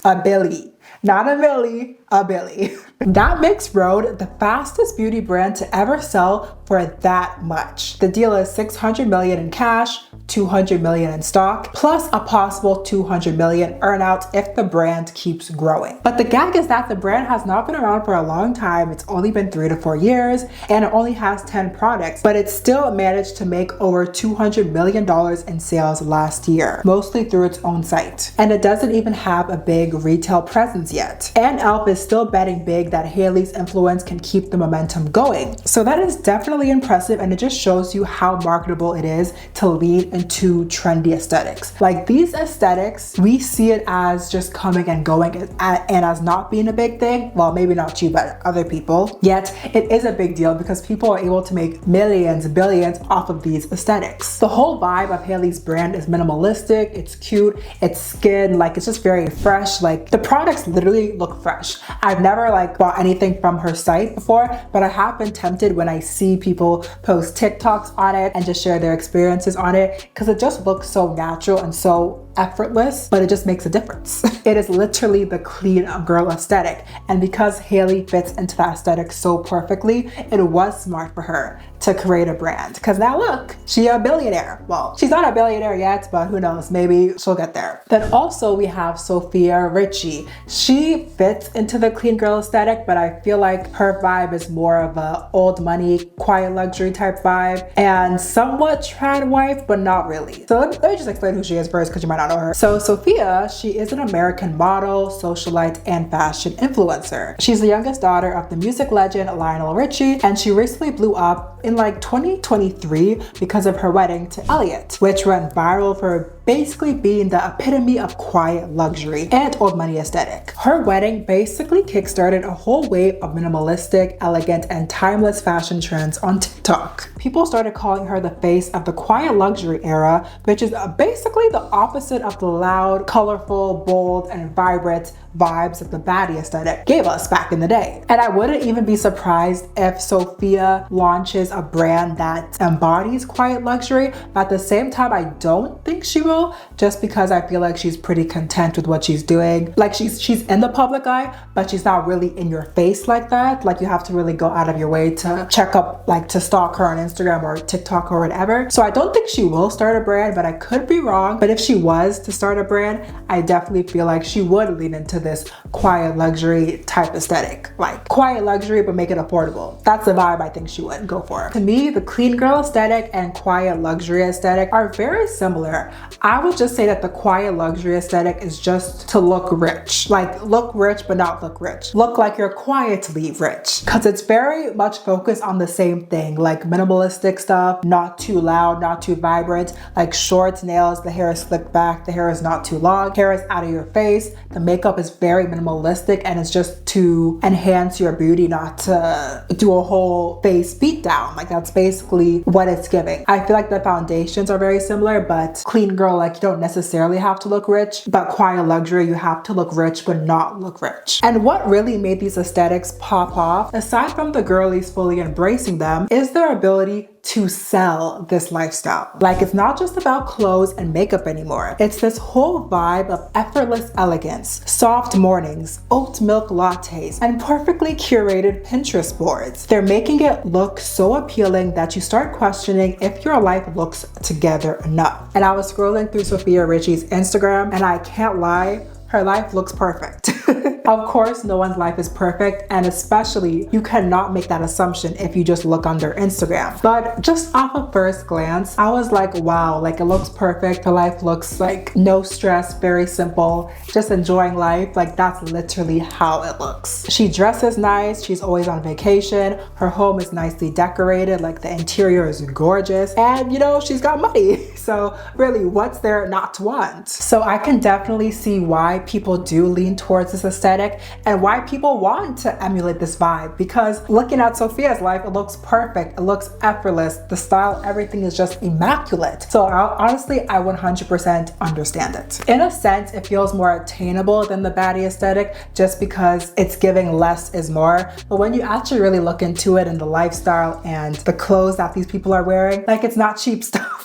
A billy. Not a milli, a billy. That makes Rhode the fastest beauty brand to ever sell for that much. The deal is $600 million in cash, $200 million in stock, plus a possible $200 million earnout if the brand keeps growing. But the gag is that the brand has not been around for a long time. It's only been 3 to 4 years, and it only has 10 products, but it still managed to make over $200 million in sales last year, mostly through its own site. And it doesn't even have a big retail presence yet. And Elf is still betting big that Hailey's influence can keep the momentum going. So that is definitely impressive, and it just shows you how marketable it is to lean into trendy aesthetics. Like these aesthetics, we see it as just coming and going and as not being a big thing. Well, maybe not you, but other people. Yet it is a big deal because people are able to make millions, billions off of these aesthetics. The whole vibe of Hailey's brand is minimalistic, it's cute, it's skin, like it's just very fresh. Like the products literally look fresh. I've never like bought anything from her site before, but I have been tempted when I see people post TikToks on it and just share their experiences on it, because it just looks so natural and so effortless, but it just makes a difference. It is literally the clean girl aesthetic, and because Hailey fits into that aesthetic so perfectly, it was smart for her to create a brand. Because now look, she's a billionaire. Well, she's not a billionaire yet, but who knows, maybe she'll get there. Then also we have Sofia Richie. She fits into the clean girl aesthetic, but I feel like her vibe is more of a old money, quiet luxury type vibe, and somewhat trad wife, but not really. So let me just explain who she is first, because you might not know her. So Sofia, she is an American model, socialite, and fashion influencer. She's the youngest daughter of the music legend Lionel Richie, and she recently blew up in like 2023 because of her wedding to Elliot, which went viral for basically being the epitome of quiet luxury and old money aesthetic. Her wedding basically kickstarted a whole wave of minimalistic, elegant, and timeless fashion trends on TikTok. People started calling her the face of the quiet luxury era, which is basically the opposite of the loud, colorful, bold, and vibrant vibes that the Baddie aesthetic gave us back in the day. And I wouldn't even be surprised if Sofia launches a brand that embodies quiet luxury, but at the same time, I don't think she will, just because I feel like she's pretty content with what she's doing. Like she's in the public eye, but she's not really in your face like that. Like you have to really go out of your way to check up, like to stalk her on Instagram or TikTok or whatever. So I don't think she will start a brand, but I could be wrong. But if she was to start a brand, I definitely feel like she would lean into this quiet luxury type aesthetic. Like quiet luxury, but make it affordable. That's the vibe I think she would go for. To me, the clean girl aesthetic and quiet luxury aesthetic are very similar. I would just say that the quiet luxury aesthetic is just to look rich. Like look rich, but not look rich. Look like you're quietly rich. Because it's very much focused on the same thing, like minimalistic stuff, not too loud, not too vibrant, like short nails, the hair is slicked back, the hair is not too long, hair is out of your face, the makeup is very minimalistic, and it's just to enhance your beauty, not to do a whole face beat down. Like that's basically what it's giving. I feel like the foundations are very similar, but clean girl, like you don't necessarily have to look rich, but quiet luxury, you have to look rich, but not look rich. And what really made these aesthetics pop off, aside from the girlies fully embracing them, is their ability to sell this lifestyle. Like it's not just about clothes and makeup anymore. It's this whole vibe of effortless elegance, soft mornings, oat milk lattes, and perfectly curated Pinterest boards. They're making it look so appealing that you start questioning if your life looks together enough. And I was scrolling through Sofia Richie's Instagram, and I can't lie, her life looks perfect. Of course, no one's life is perfect, and especially you cannot make that assumption if you just look on their Instagram. But just off of first glance, I was like, wow, like it looks perfect. Her life looks like no stress, very simple, just enjoying life. Like that's literally how it looks. She dresses nice, she's always on vacation, her home is nicely decorated, like the interior is gorgeous, and you know, she's got money. So really, what's there not to want? So I can definitely see why people do lean towards this aesthetic and why people want to emulate this vibe, because looking at Sophia's life, it looks perfect, it looks effortless, the style, everything is just immaculate. So honestly, I 100% understand it. In a sense, it feels more attainable than the Baddie aesthetic just because it's giving less is more. But when you actually really look into it and the lifestyle and the clothes that these people are wearing, like it's not cheap stuff.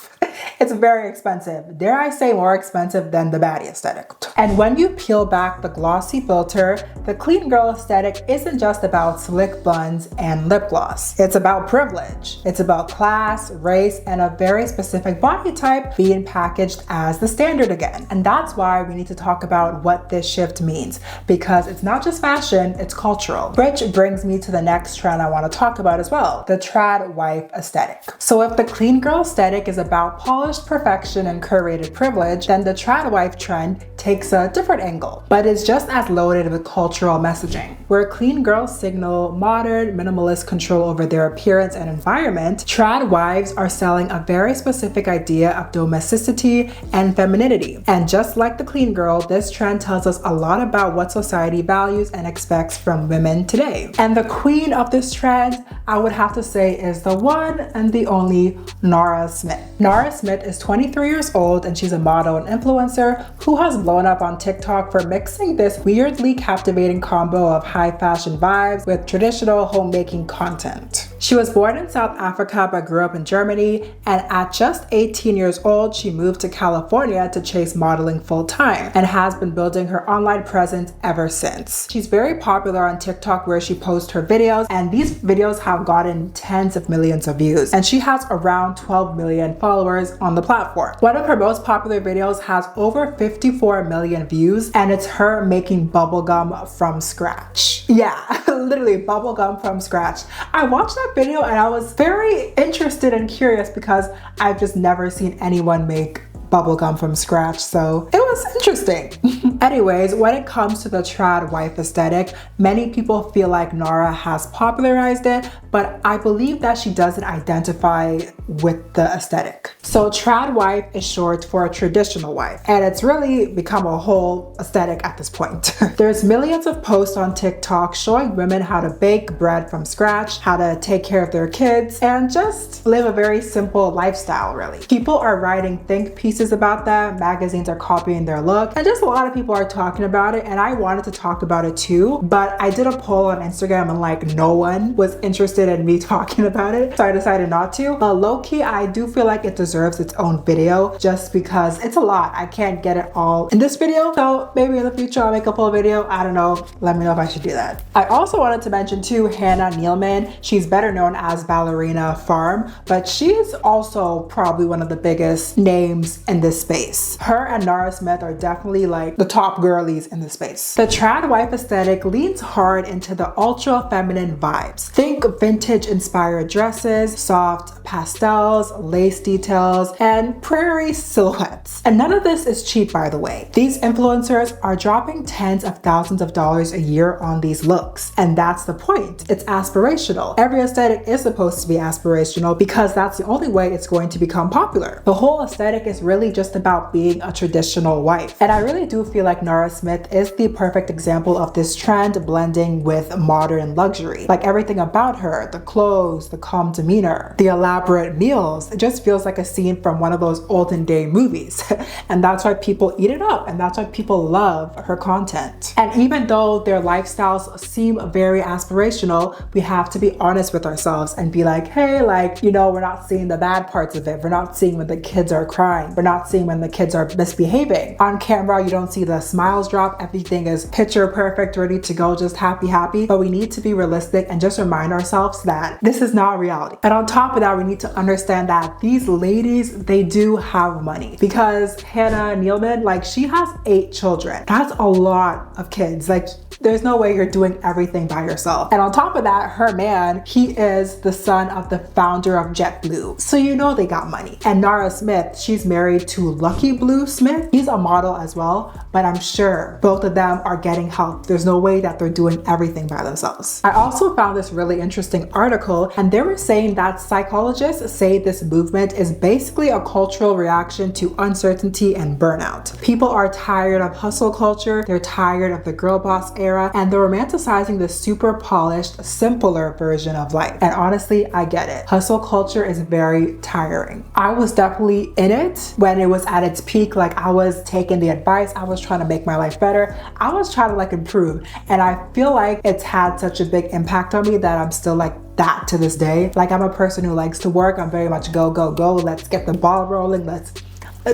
It's very expensive. Dare I say more expensive than the Baddie aesthetic. And when you peel back the glossy filter, the clean girl aesthetic isn't just about slick buns and lip gloss. It's about privilege. It's about class, race, and a very specific body type being packaged as the standard again. And that's why we need to talk about what this shift means, because it's not just fashion, it's cultural. Which brings me to the next trend I want to talk about as well, the trad wife aesthetic. So if the clean girl aesthetic is about polished perfection and curated privilege, then the trad wife trend takes a different angle, but it's just as loaded with cultural messaging. Where clean girls signal modern, minimalist control over their appearance and environment, trad wives are selling a very specific idea of domesticity and femininity. And just like the clean girl, this trend tells us a lot about what society values and expects from women today. And the queen of this trend, I would have to say, is the one and the only Nara Smith. Nara Smith is 23 years old and she's a model and influencer who has blown up on TikTok for mixing this weirdly captivating combo of high fashion vibes with traditional homemaking content. She was born in South Africa but grew up in Germany, and at just 18 years old, she moved to California to chase modeling full time and has been building her online presence ever since. She's very popular on TikTok where she posts her videos, and these videos have gotten tens of millions of views, and she has around 12 million followers on the platform. One of her most popular videos has over 54 million views, and it's her making bubblegum from scratch. Yeah, literally bubblegum from scratch. I watched that video and I was very interested and curious because I've just never seen anyone make bubblegum from scratch, so it was interesting. Anyways, when it comes to the trad wife aesthetic, many people feel like Nara has popularized it, but I believe that she doesn't identify with the aesthetic. So trad wife is short for a traditional wife, and it's really become a whole aesthetic at this point. There's millions of posts on TikTok showing women how to bake bread from scratch, how to take care of their kids, and just live a very simple lifestyle, really. People are writing think pieces about that, magazines are copying their look, and just a lot of people are talking about it, and I wanted to talk about it too, but I did a poll on Instagram and like no one was interested in me talking about it, so I decided not to. But low-key, I do feel like it deserves its own video just because it's a lot. I can't get it all in this video, so maybe in the future I'll make a full video. I don't know, let me know if I should do that. I also wanted to mention too Hannah Nealman. She's better known as Ballerina Farm, but she is also probably one of the biggest names in this space. Her and Nara Smith are definitely like the top girlies in the space. The trad wife aesthetic leans hard into the ultra feminine vibes. Think vintage inspired dresses, soft pastels, lace details, and prairie silhouettes. And none of this is cheap, by the way. These influencers are dropping tens of thousands of dollars a year on these looks. And that's the point. It's aspirational. Every aesthetic is supposed to be aspirational because that's the only way it's going to become popular. The whole aesthetic is really just about being a traditional wife. And I really do feel like Nara Smith is the perfect example of this trend blending with modern luxury. Like everything about her, the clothes, the calm demeanor, the elaborate meals, it just feels like a scene from one of those olden day movies. And that's why people eat it up, and that's why people love her content. And even though their lifestyles seem very aspirational, we have to be honest with ourselves and be like, hey, like, you know, we're not seeing the bad parts of it. We're not seeing when the kids are crying. We're not seeing when the kids are misbehaving. On camera, you don't see the smiles drop. Everything is picture perfect, ready to go, just happy. But we need to be realistic and just remind ourselves that this is not reality. And on top of that, we need to understand that these ladies, they do have money, because Hannah Nealman, like, she has 8 children. That's a lot of kids. Like, There's no way you're doing everything by yourself. And on top of that, her man, he is the son of the founder of JetBlue. So you know they got money. And Nara Smith, she's married to Lucky Blue Smith. He's a model as well, but I'm sure both of them are getting help. There's no way that they're doing everything by themselves. I also found this really interesting article, and they were saying that psychologists say this movement is basically a cultural reaction to uncertainty and burnout. People are tired of hustle culture, they're tired of the girl boss era, and they're romanticizing the super polished, simpler version of life. And honestly, I get it. Hustle culture is very tiring. I was definitely in it when it was at its peak. Like, I was taking the advice, I was trying to make my life better, I was trying to like improve, and I feel like it's had such a big impact on me that I'm still like that to this day. Like, I'm a person who likes to work. I'm very much go, go, go. Let's get the ball rolling. Let's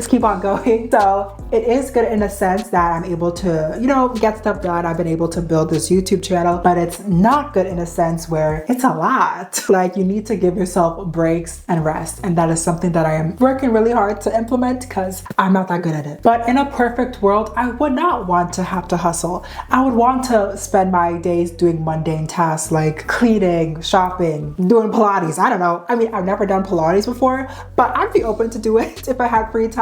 keep on going. So it is good in a sense that I'm able to, you know, get stuff done. I've been able to build this YouTube channel, but it's not good in a sense where it's a lot. Like, you need to give yourself breaks and rest. And that is something that I am working really hard to implement because I'm not that good at it. But in a perfect world, I would not want to have to hustle. I would want to spend my days doing mundane tasks like cleaning, shopping, doing Pilates. I don't know. I mean, I've never done Pilates before, but I'd be open to do it if I had free time.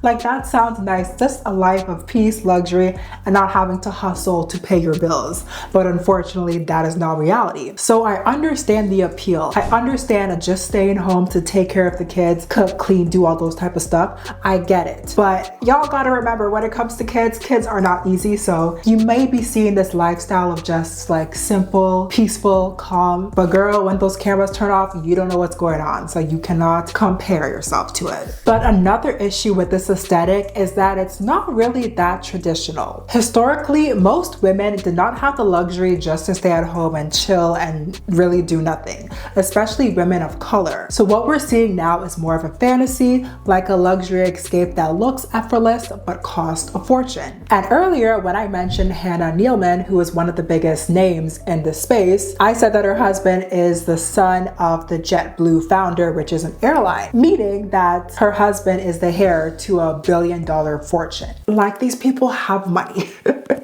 Like, that sounds nice. Just a life of peace, luxury, and not having to hustle to pay your bills. But unfortunately, that is not reality. So I understand the appeal. I understand just staying home to take care of the kids, cook, clean, do all those type of stuff. I get it. But y'all gotta remember, when it comes to kids are not easy. So you may be seeing this lifestyle of just like simple, peaceful, calm. But girl, when those cameras turn off, you don't know what's going on. So you cannot compare yourself to it. But another issue with this aesthetic is that it's not really that traditional. Historically, most women did not have the luxury just to stay at home and chill and really do nothing, especially women of color. So what we're seeing now is more of a fantasy, like a luxury escape that looks effortless but costs a fortune. And earlier, when I mentioned Hannah Nealman, who is one of the biggest names in this space, I said that her husband is the son of the JetBlue founder, which is an airline, meaning that her husband is the heir to a billion-dollar fortune. Like, these people have money.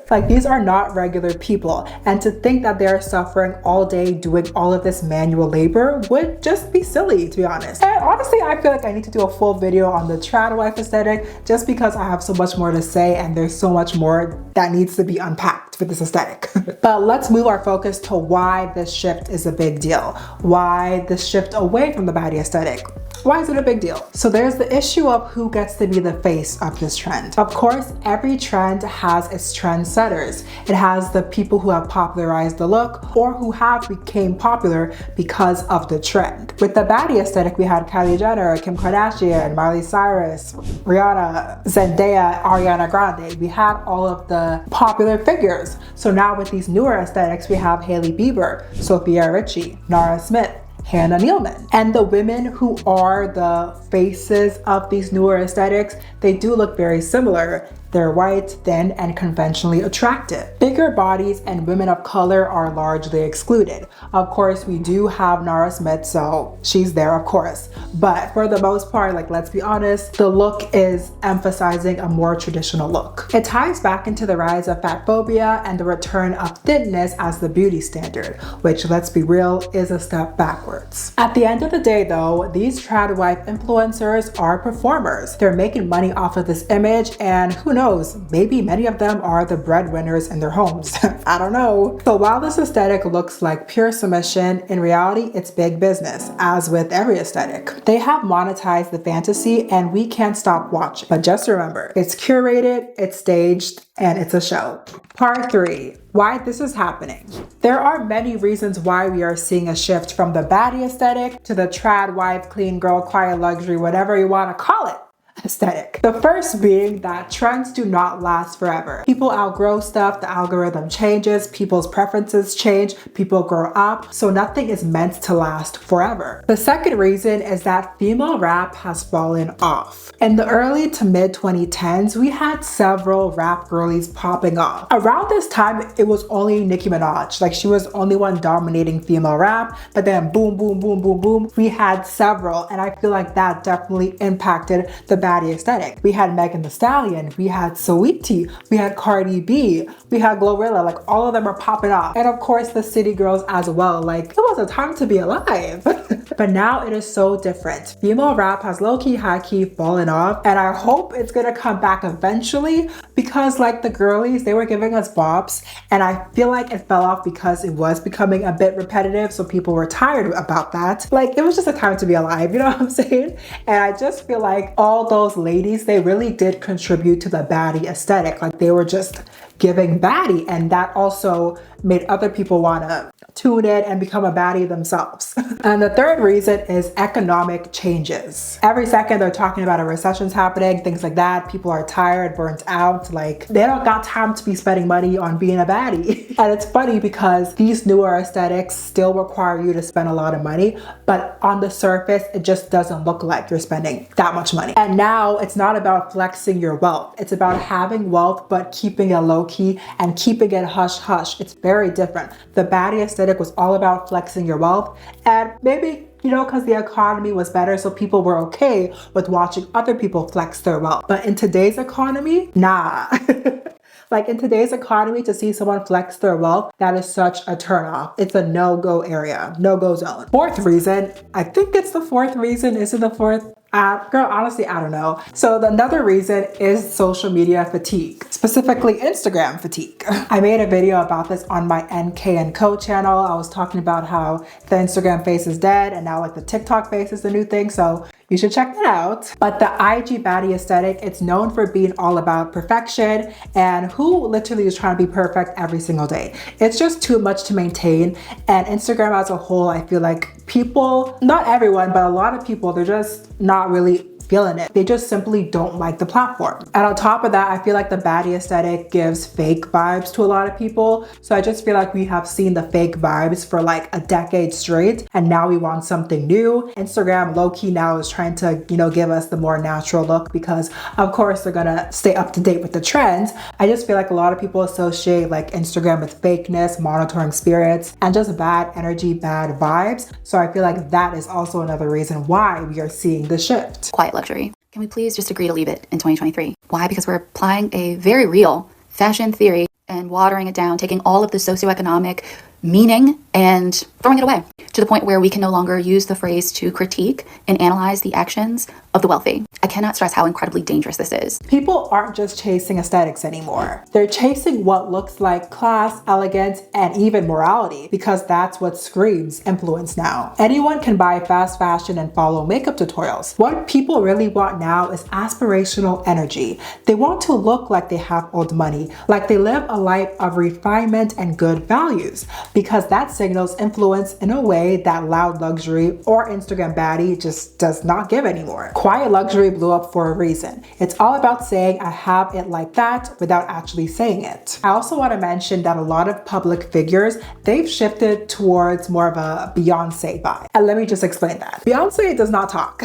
Like, these are not regular people. And to think that they're suffering all day doing all of this manual labor would just be silly, to be honest. And honestly, I feel like I need to do a full video on the tradwife aesthetic just because I have so much more to say and there's so much more that needs to be unpacked with this aesthetic. But let's move our focus to why this shift is a big deal. Why this shift away from the baddie aesthetic. Why is it a big deal? So there's the issue of who gets to be the face of this trend. Of course, every trend has its trendsetters. It has the people who have popularized the look or who have became popular because of the trend. With the baddie aesthetic, we had Kylie Jenner, Kim Kardashian, Miley Cyrus, Rihanna, Zendaya, Ariana Grande. We had all of the popular figures. So now with these newer aesthetics, we have Hailey Bieber, Sophia Richie, Nara Smith, Hannah Nealman. And the women who are the faces of these newer aesthetics, they do look very similar. They're white, thin, and conventionally attractive. Bigger bodies and women of color are largely excluded. Of course, we do have Nara Smith, so she's there, of course. But for the most part, like, let's be honest, the look is emphasizing a more traditional look. It ties back into the rise of fat phobia and the return of thinness as the beauty standard, which, let's be real, is a step backwards. At the end of the day, though, these tradwife influencers are performers. They're making money off of this image, and who knows, maybe many of them are the breadwinners in their homes. I don't know. So while this aesthetic looks like pure submission, in reality, it's big business, as with every aesthetic. They have monetized the fantasy and we can't stop watching. But just remember, it's curated, it's staged, and it's a show. Part 3. Why this is happening. There are many reasons why we are seeing a shift from the baddie aesthetic to the tradwife, clean girl, quiet luxury, whatever you want to call it, aesthetic. The first being that trends do not last forever. People outgrow stuff, the algorithm changes, people's preferences change, people grow up, so nothing is meant to last forever. The second reason is that female rap has fallen off. In the early to mid 2010s, we had several rap girlies popping off. Around this time, it was only Nicki Minaj. Like, she was the only one dominating female rap, but then boom, boom, boom, boom, boom, we had several, and I feel like that definitely impacted the baddie aesthetic. We had Megan Thee Stallion, we had Saweetie, we had Cardi B, we had Glorilla, like all of them are popping off. And of course the city girls as well. Like it was a time to be alive. But now it is so different. Female rap has low-key, high-key fallen off, and I hope it's gonna come back eventually, because like the girlies, they were giving us bops, and I feel like it fell off because it was becoming a bit repetitive, so people were tired about that. Like it was just a time to be alive, you know what I'm saying? And I just feel like all those ladies, they really did contribute to the baddie aesthetic. Like they were just giving baddie, and that also made other people want to tune in and become a baddie themselves. And the third reason is economic changes. Every second they're talking about a recession's happening, things like that. People are tired, burnt out, like they don't got time to be spending money on being a baddie. And it's funny because these newer aesthetics still require you to spend a lot of money, but on the surface it just doesn't look like you're spending that much money. And now it's not about flexing your wealth, it's about having wealth but keeping it low-key and keeping it hush-hush. It's very different. The baddie aesthetic was all about flexing your wealth, and maybe, you know, because the economy was better, so people were okay with watching other people flex their wealth. But in today's economy, nah. Like in today's economy, to see someone flex their wealth, that is such a turnoff. It's a no-go area, no-go zone. Fourth reason, I think it's the fourth reason. Is it the fourth? Girl, honestly, I don't know. So another reason is social media fatigue, specifically Instagram fatigue. I made a video about this on my NK & Co channel. I was talking about how the Instagram face is dead and now like the TikTok face is the new thing. So you should check that out. But the IG baddie aesthetic, it's known for being all about perfection, and who literally is trying to be perfect every single day? It's just too much to maintain. And Instagram as a whole, I feel like people, not everyone, but a lot of people, they're just not really feeling it. They just simply don't like the platform. And on top of that, I feel like the baddie aesthetic gives fake vibes to a lot of people. So I just feel like we have seen the fake vibes for like a decade straight, and now we want something new. Instagram low-key now is trying to, you know, give us the more natural look, because of course they're gonna stay up to date with the trends. I just feel like a lot of people associate like Instagram with fakeness, monitoring spirits, and just bad energy, bad vibes. So I feel like that is also another reason why we are seeing the shift. Quiet luxury. Can we please just agree to leave it in 2023? Why? Because we're applying a very real fashion theory and watering it down, taking all of the socioeconomic meaning and throwing it away to the point where we can no longer use the phrase to critique and analyze the actions of the wealthy. I cannot stress how incredibly dangerous this is. People aren't just chasing aesthetics anymore. They're chasing what looks like class, elegance, and even morality, because that's what screams influence now. Anyone can buy fast fashion and follow makeup tutorials. What people really want now is aspirational energy. They want to look like they have old money, like they live a life of refinement and good values, because that signals influence in a way that loud luxury or Instagram baddie just does not give anymore. Quiet luxury blew up for a reason. It's all about saying I have it like that without actually saying it. I also want to mention that a lot of public figures, they've shifted towards more of a Beyonce vibe. And let me just explain that. Beyonce does not talk.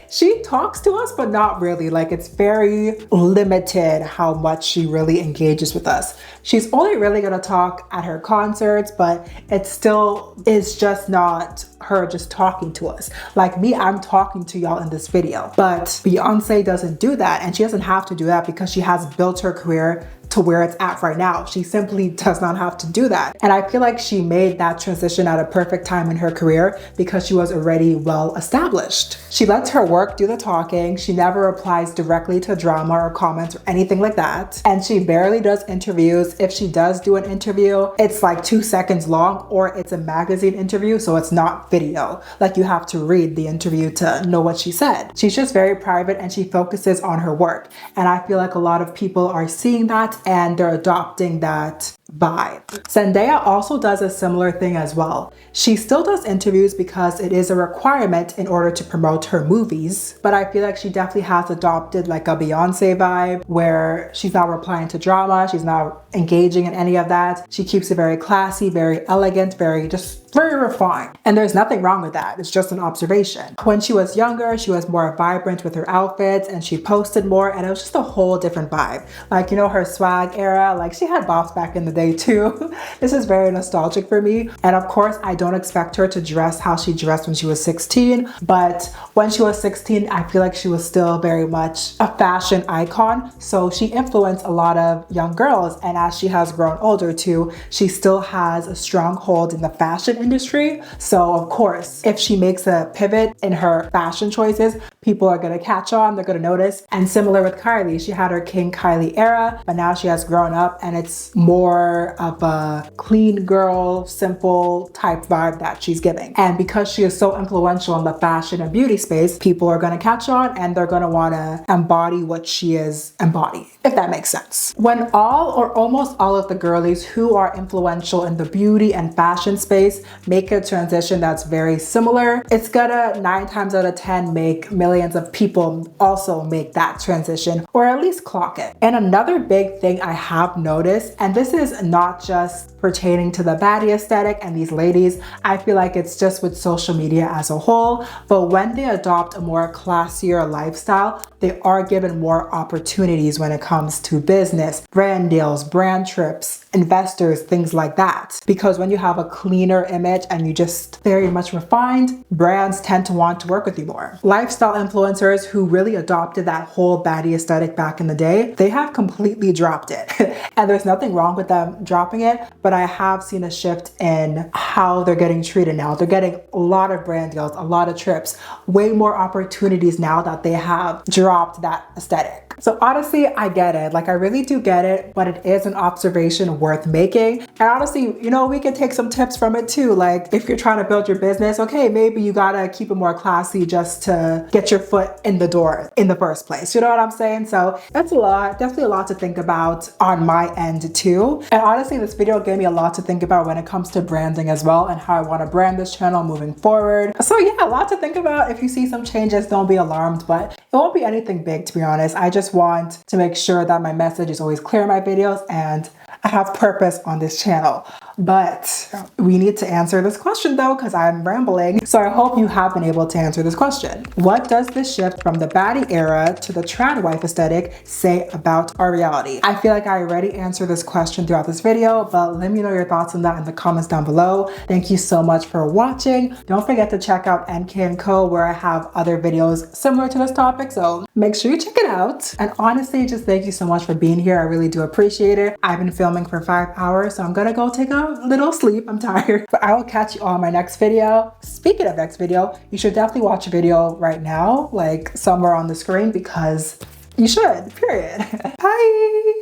She talks to us, but not really. Like, it's very limited how much she really engages with us. She's only really gonna talk at her concerts, but it still is just not her just talking to us. Like me, I'm talking to y'all in this video, but Beyonce doesn't do that, and she doesn't have to do that because she has built her career to where it's at right now. She simply does not have to do that. And I feel like she made that transition at a perfect time in her career because she was already well established. She lets her work do the talking. She never replies directly to drama or comments or anything like that. And she barely does interviews. If she does do an interview, it's like 2 seconds long, or it's a magazine interview, so it's not video. Like, you have to read the interview to know what she said. She's just very private and she focuses on her work. And I feel like a lot of people are seeing that and they're adopting that vibe. Zendaya also does a similar thing as well. She still does interviews because it is a requirement in order to promote her movies, but I feel like she definitely has adopted like a Beyonce vibe where she's not replying to drama, she's not engaging in any of that. She keeps it very classy, very elegant, very just very refined. And there's nothing wrong with that. It's just an observation. When she was younger, she was more vibrant with her outfits and she posted more, and it was just a whole different vibe. Like, you know, her swag era, like she had bops back in the day too. This is very nostalgic for me. And of course, I don't expect her to dress how she dressed when she was 16, but when she was 16, I feel like she was still very much a fashion icon. So she influenced a lot of young girls. And as she has grown older too, she still has a strong hold in the fashion industry. So of course, if she makes a pivot in her fashion choices, people are gonna catch on, they're gonna notice. And similar with Kylie, she had her King Kylie era, but now she has grown up and it's more of a clean girl, simple type vibe that she's giving. And because she is so influential in the fashion and beauty space, people are gonna catch on and they're gonna wanna embody what she is embodying, if that makes sense. When all or almost all of the girlies who are influential in the beauty and fashion space make a transition that's very similar, it's gonna 9 times out of 10 make millions of people also make that transition, or at least clock it. And another big thing I have noticed, and this is not just pertaining to the baddie aesthetic and these ladies, I feel like it's just with social media as a whole, but when they adopt a more classier lifestyle, they are given more opportunities when it comes to business, brand deals, brand trips, investors, things like that. Because when you have a cleaner image and you just very much refined, brands tend to want to work with you more. Lifestyle influencers who really adopted that whole baddie aesthetic back in the day, they have completely dropped it. And there's nothing wrong with them dropping it, but I have seen a shift in how they're getting treated now. They're getting a lot of brand deals, a lot of trips, way more opportunities now that they have dropped that aesthetic. So honestly, I get it. Like, I really do get it, but it is an observation worth making. And honestly, you know, we can take some tips from it too. Like, if you're trying to build your business, okay, maybe you gotta keep it more classy just to get your foot in the door in the first place. You know what I'm saying? So that's a lot, definitely a lot to think about on my end too. And honestly, this video gave me a lot to think about when it comes to branding as well and how I want to brand this channel moving forward. So yeah, a lot to think about. If you see some changes, don't be alarmed, but it won't be anything big, to be honest. I just want to make sure that my message is always clear in my videos and I have purpose on this channel. But we need to answer this question though, because I'm rambling. So I hope you have been able to answer this question. What does this shift from the baddie era to the tradwife aesthetic say about our reality? I feel like I already answered this question throughout this video, but let me know your thoughts on that in the comments down below. Thank you so much for watching. Don't forget to check out NK & Co, where I have other videos similar to this topic, so make sure you check it out. And honestly, just thank you so much for being here. I really do appreciate it. I've been filming for 5 hours, so I'm gonna go take a little sleep. I'm tired, but I will catch you on my next video. Speaking of next video, you should definitely watch a video right now, like somewhere on the screen, because you should, period. Bye.